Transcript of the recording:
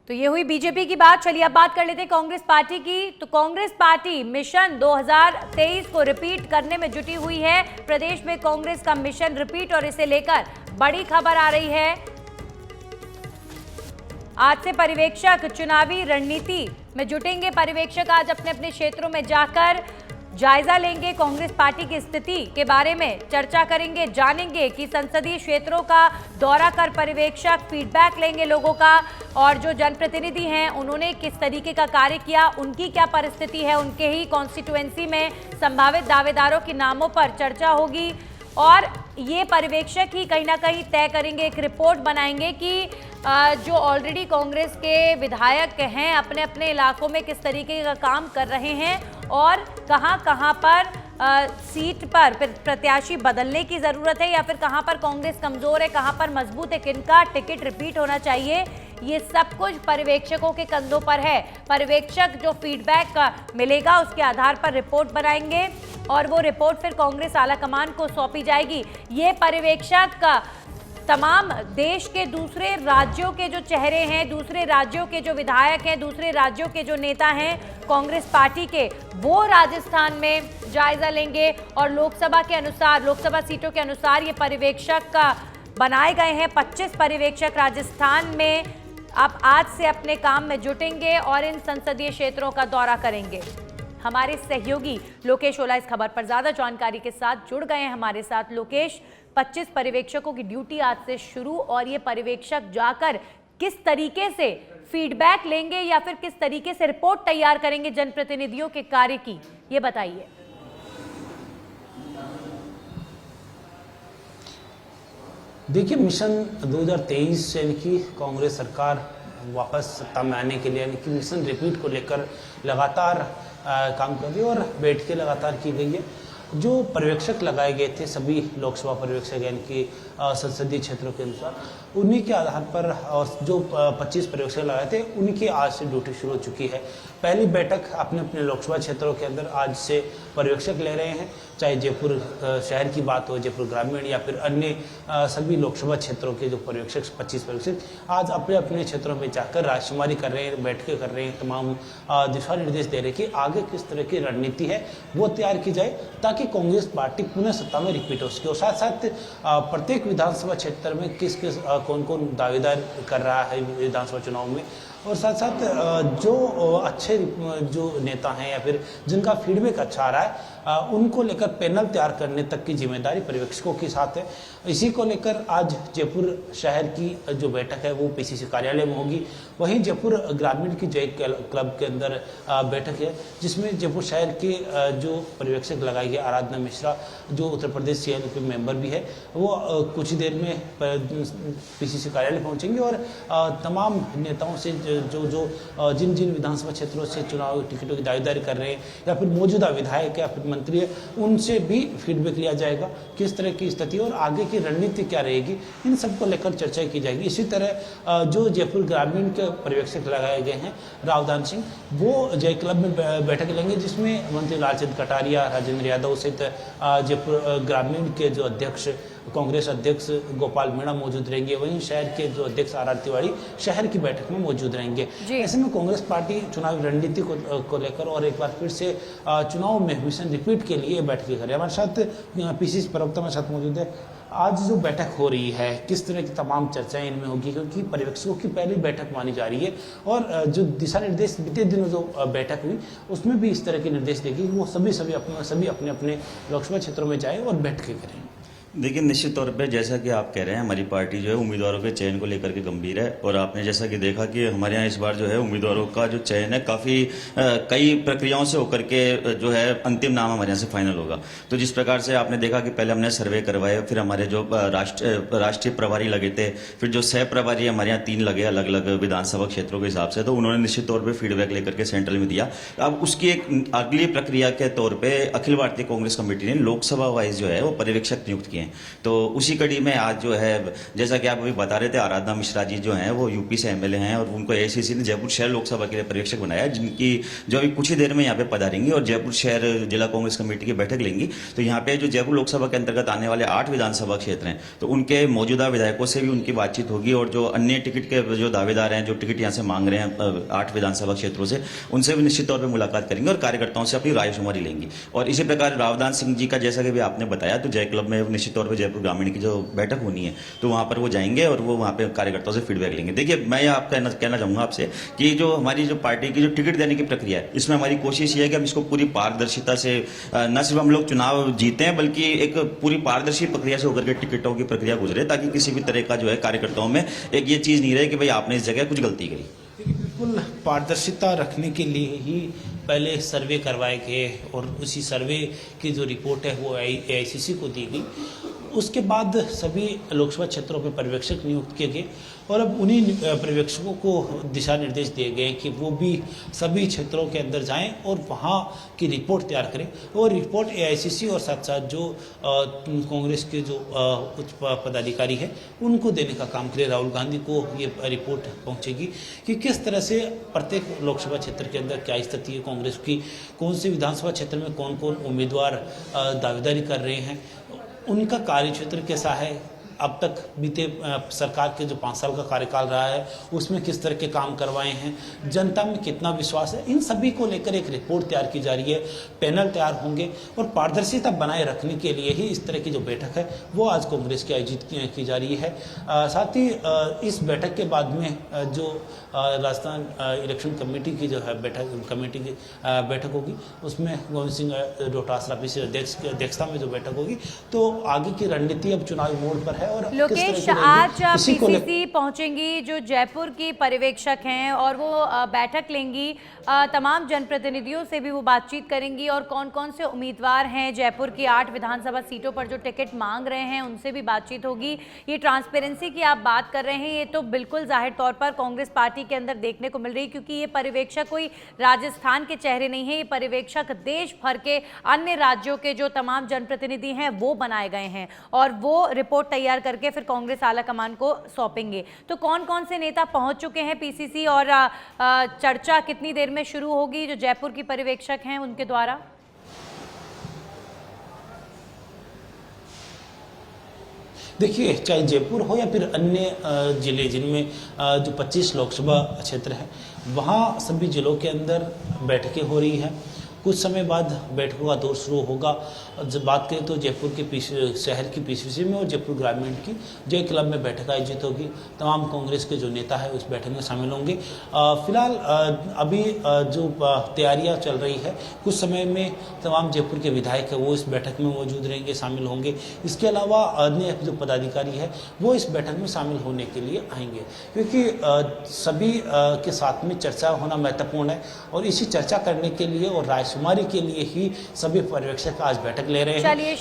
तो ये हुई बीजेपी की बात। चलिए अब बात कर लेते हैं कांग्रेस पार्टी की। तो कांग्रेस पार्टी मिशन 2023 को रिपीट करने में जुटी हुई है। प्रदेश में कांग्रेस का मिशन रिपीट और इसे लेकर बड़ी खबर आ रही है। आज से पर्यवेक्षक चुनावी रणनीति में जुटेंगे। पर्यवेक्षक आज अपने अपने क्षेत्रों में जाकर जायजा लेंगे, कांग्रेस पार्टी की स्थिति के बारे में चर्चा करेंगे, जानेंगे कि संसदीय क्षेत्रों का दौरा कर पर्यवेक्षक फीडबैक लेंगे लोगों का, और जो जनप्रतिनिधि हैं उन्होंने किस तरीके का कार्य किया, उनकी क्या परिस्थिति है, उनके ही कॉन्स्टिट्यूएंसी में संभावित दावेदारों के नामों पर चर्चा होगी। और ये पर्यवेक्षक ही कहीं ना कहीं तय करेंगे, एक रिपोर्ट बनाएंगे कि जो ऑलरेडी कांग्रेस के विधायक हैं अपने अपने इलाकों में किस तरीके का काम कर रहे हैं और कहां पर सीट पर प्रत्याशी बदलने की ज़रूरत है या फिर कहां पर कांग्रेस कमज़ोर है, कहां पर मजबूत है, किनका टिकट रिपीट होना चाहिए, ये सब कुछ पर्यवेक्षकों के कंधों पर है। पर्यवेक्षक जो फीडबैक मिलेगा उसके आधार पर रिपोर्ट बनाएंगे और वो रिपोर्ट फिर कांग्रेस आलाकमान को सौंपी जाएगी। ये पर्यवेक्षक तमाम देश के दूसरे राज्यों के जो चेहरे हैं, दूसरे राज्यों के जो विधायक हैं, दूसरे राज्यों के जो नेता हैं कांग्रेस पार्टी के, वो राजस्थान में जायजा लेंगे और लोकसभा के अनुसार, लोकसभा सीटों के अनुसार ये पर्यवेक्षक बनाए गए हैं। 25 पर्यवेक्षक राजस्थान में अब आज से अपने काम में जुटेंगे और इन संसदीय क्षेत्रों का दौरा करेंगे। हमारे सहयोगी लोकेश ओला इस खबर पर ज्यादा जानकारी के साथ जुड़ गए हैं हमारे साथ। लोकेश, 25 पर्यवेक्षकों की ड्यूटी आज से शुरू, और ये पर्यवेक्षक जाकर किस तरीके से फीडबैक लेंगे या फिर किस तरीके से रिपोर्ट तैयार करेंगे जनप्रतिनिधियों के कार्य की, ये बताइए। देखिए, मिशन 2023 यानी कि कांग्रेस सरकार वापस सत्ता में आने के लिए यानी कि मिशन रिपीट को लेकर लगातार काम कर रही है और बैठकें लगातार की गई है। जो पर्यवेक्षक लगाए गए थे सभी लोकसभा पर्यवेक्षक यानी कि संसदीय क्षेत्रों के अनुसार, उन्हीं के आधार पर जो 25 पर्यवेक्षक लगाए थे उनकी आज से ड्यूटी शुरू हो चुकी है। पहली बैठक अपने अपने लोकसभा क्षेत्रों के अंदर आज से पर्यवेक्षक ले रहे हैं, चाहे जयपुर शहर की बात हो, जयपुर ग्रामीण या फिर अन्य सभी लोकसभा क्षेत्रों के जो पर्यवेक्षक 25 पर्यवेक्षक आज अपने अपने क्षेत्रों में जाकर राजकुमारी कर रहे हैं, बैठकें कर रहे हैं, तमाम दिशा निर्देश दे रहे हैं कि आगे किस तरह की रणनीति है वो तैयार की जाए ताकि कांग्रेस पार्टी पुनः सत्ता में रिपीट हो सके। और साथ साथ प्रत्येक विधानसभा क्षेत्र में किस कौन कौन दावेदार कर रहा है विधानसभा चुनाव में, और साथ साथ जो अच्छे जो नेता हैं या फिर जिनका फीडबैक अच्छा आ रहा है उनको लेकर पैनल तैयार करने तक की जिम्मेदारी पर्यवेक्षकों के साथ है। इसी को लेकर आज जयपुर शहर की जो बैठक है वो पीसीसी कार्यालय में होगी। वहीं जयपुर ग्रामीण की जय क्लब के अंदर बैठक है जिसमें जयपुर शहर के जो पर्यवेक्षक लगाई गई आराधना मिश्रा, जो उत्तर प्रदेश CLP मेंबर भी है, वो कुछ ही देर में पीसीसी कार्यालय पहुंचेंगे और तमाम नेताओं से जो जिन विधानसभा क्षेत्रों से चुनाव टिकटों की दावेदारी कर रहे हैं या फिर मौजूदा विधायक या फिर मंत्री है, उनसे भी फीडबैक लिया जाएगा किस तरह की स्थिति और आगे की रणनीति क्या रहेगी, इन सबको लेकर चर्चा की जाएगी। इसी तरह जो जयपुर ग्रामीण के पर्यवेक्षक लगाए गए हैं रावदान सिंह, वो जय क्लब में बैठक लेंगे जिसमें मंत्री लालचंद कटारिया, राजेंद्र यादव सहित जयपुर ग्रामीण के जो अध्यक्ष कांग्रेस अध्यक्ष गोपाल मीणा मौजूद रहेंगे। वहीं शहर के जो अध्यक्ष RR तिवारी शहर की बैठक में मौजूद रहेंगे। ऐसे में कांग्रेस पार्टी चुनावी रणनीति को लेकर और एक बार फिर से चुनाव में मिशन रिपीट के लिए बैठकें करें। हमारे साथ पीसीसी प्रवक्ता मेरे साथ मौजूद है। आज जो बैठक हो रही है किस तरह की तमाम चर्चाएं इनमें होगी, क्योंकि पर्यवेक्षकों की पहली बैठक मानी जा रही है और जो दिशा निर्देश बीते दिनों जो बैठक हुई उसमें भी इस तरह के निर्देश देगी कि वो सभी अपने अपने लोकसभा क्षेत्रों में जाए और बैठकें करें। देखिए, निश्चित तौर पे जैसा कि आप कह रहे हैं, हमारी पार्टी जो है उम्मीदवारों के चयन को लेकर के गंभीर है और आपने जैसा कि देखा कि हमारे यहाँ इस बार जो है उम्मीदवारों का जो चयन है काफ़ी कई प्रक्रियाओं से होकर के जो है अंतिम नाम हमारे यहाँ से फाइनल होगा। तो जिस प्रकार से आपने देखा कि पहले हमने सर्वे करवाए, फिर हमारे जो राष्ट्रीय प्रभारी लगे थे, फिर जो सह प्रभारी हमारे यहाँ 3 लगे अलग अलग विधानसभा क्षेत्रों के हिसाब से, तो उन्होंने निश्चित तौर पर फीडबैक लेकर के सेंट्रल में दिया। अब उसकी एक अगली प्रक्रिया के तौर पर अखिल भारतीय कांग्रेस कमेटी ने लोकसभा वाइज जो है वो पर्यवेक्षक नियुक्त किए हैं। हैं। तो उसी कड़ी में आज जो है, जैसा कि आप अभी बता रहे थे, आराधना मिश्रा जी जो हैं वो यूपी से एमएलए हैं और उनको एआईसीसी ने जयपुर शहर लोकसभा के लिए पर्यवेक्षक बनाया, जिनकी जो अभी कुछ ही देर में यहाँ पे पधारेंगी और जयपुर शहर जिला कांग्रेस कमेटी की बैठक लेंगी। तो यहाँ पे जो जयपुर लोकसभा के अंतर्गत आने वाले 8 विधानसभा क्षेत्र हैं, तो उनके मौजूदा विधायकों से भी उनकी बातचीत होगी और जो अन्य टिकट के जो दावेदार हैं, जो टिकट यहाँ से मांग रहे हैं 8 विधानसभा क्षेत्रों से, उनसे भी निश्चित तौर पर मुलाकात करेंगे और कार्यकर्ताओं से अपनी रायशुमारी लेंगी। और इसी प्रकार रावदान सिंह जी का, जैसा कि भी आपने बताया, तो जय क्लब में निश्चित तौर पर जयपुर ग्रामीण की जो बैठक होनी है, तो वहां पर वो जाएंगे और वो वहां पे कार्यकर्ताओं से फीडबैक लेंगे। देखिए, मैं आप कहना चाहूंगा आपसे कि जो हमारी जो पार्टी की जो टिकट देने की प्रक्रिया है, इसमें हमारी कोशिश ये है कि हम इसको पूरी पारदर्शिता से, न सिर्फ हम लोग चुनाव जीते हैं बल्कि एक पूरी पारदर्शी प्रक्रिया से होकर के टिकटों की प्रक्रिया गुजरे, ताकि किसी भी तरह का जो है कार्यकर्ताओं में एक ये चीज नहीं रहे कि भाई आपने इस जगह कुछ गलती करी। बिल्कुल पारदर्शिता रखने के लिए ही पहले सर्वे करवाए गए और उसी सर्वे की जो रिपोर्ट है वो एआईसीसी को दी गई। उसके बाद सभी लोकसभा क्षेत्रों में पर्यवेक्षक नियुक्त किए गए और अब उन्हीं पर्यवेक्षकों को दिशा निर्देश दिए गए कि वो भी सभी क्षेत्रों के अंदर जाएं और वहाँ की रिपोर्ट तैयार करें। और रिपोर्ट एआईसीसी और साथ साथ जो कांग्रेस के जो उच्च पदाधिकारी है उनको देने का काम करें। राहुल गांधी को ये रिपोर्ट पहुँचेगी कि किस तरह से प्रत्येक लोकसभा क्षेत्र के अंदर क्या स्थिति है कांग्रेस की, कौन से विधानसभा क्षेत्र में कौन कौन उम्मीदवार दावेदारी कर रहे हैं, उनका कार्यक्षेत्र कैसा है, अब तक बीते सरकार के जो 5 साल का कार्यकाल रहा है उसमें किस तरह के काम करवाए हैं, जनता में कितना विश्वास है, इन सभी को लेकर एक रिपोर्ट तैयार की जा रही है। पैनल तैयार होंगे और पारदर्शिता बनाए रखने के लिए ही इस तरह की जो बैठक है वो आज कांग्रेस की आयोजित की जा रही है। साथ ही इस बैठक के बाद में जो राजस्थान इलेक्शन कमेटी की जो है बैठक होगी, उसमें गोविंद सिंह डोटासरा पीसी अध्यक्षता में जो बैठक होगी, तो आगे की रणनीति अब चुनावी मोड़ पर है। और लोकेश, आज पीसीसी पहुंचेंगी जो जयपुर की पर्यवेक्षक हैं और वो बैठक लेंगी, तमाम जनप्रतिनिधियों से भी वो बातचीत करेंगी और कौन कौन से उम्मीदवार हैं जयपुर की 8 विधानसभा सीटों पर जो टिकट मांग रहे हैं उनसे भी बातचीत होगी। ये ट्रांसपेरेंसी की आप बात कर रहे हैं, ये तो बिल्कुल जाहिर तौर पर कांग्रेस पार्टी के अंदर देखने को मिल रही है, क्योंकि ये पर्यवेक्षक कोई राजस्थान के चेहरे नहीं है, ये पर्यवेक्षक देश भर के अन्य राज्यों के जो तमाम जनप्रतिनिधि हैं वो बनाए गए हैं और वो रिपोर्ट तैयार करके फिर कांग्रेस आला कमान को सौंपेंगे। तो कौन कौन से नेता पहुंच चुके हैं पीसीसी और चर्चा कितनी देर में शुरू होगी जो जयपुर की पर्यवेक्षक हैं उनके द्वारा? देखिए, चाहे जयपुर हो या फिर अन्य जिले जिनमें जो 25 लोकसभा क्षेत्र हैं, वहाँ सभी जिलों के अंदर बैठकें हो रही हैं। कुछ समय बाद बैठकों का दौर शुरू होगा। जब बात करें तो जयपुर के शहर की पीसीसी में और जयपुर ग्रामीण की जय क्लब में बैठक आयोजित होगी। तमाम कांग्रेस के जो नेता है उस बैठक में शामिल होंगे। फिलहाल अभी जो तैयारियां चल रही है, कुछ समय में तमाम जयपुर के विधायक है वो इस बैठक में मौजूद रहेंगे, शामिल होंगे। इसके अलावा अन्य जो पदाधिकारी है वो इस बैठक में शामिल होने के लिए आएंगे, क्योंकि सभी के साथ में चर्चा होना महत्वपूर्ण है और इसी चर्चा करने के लिए और रायशुमारी के लिए ही सभी पर्यवेक्षक आज बैठक ले रहे हैं।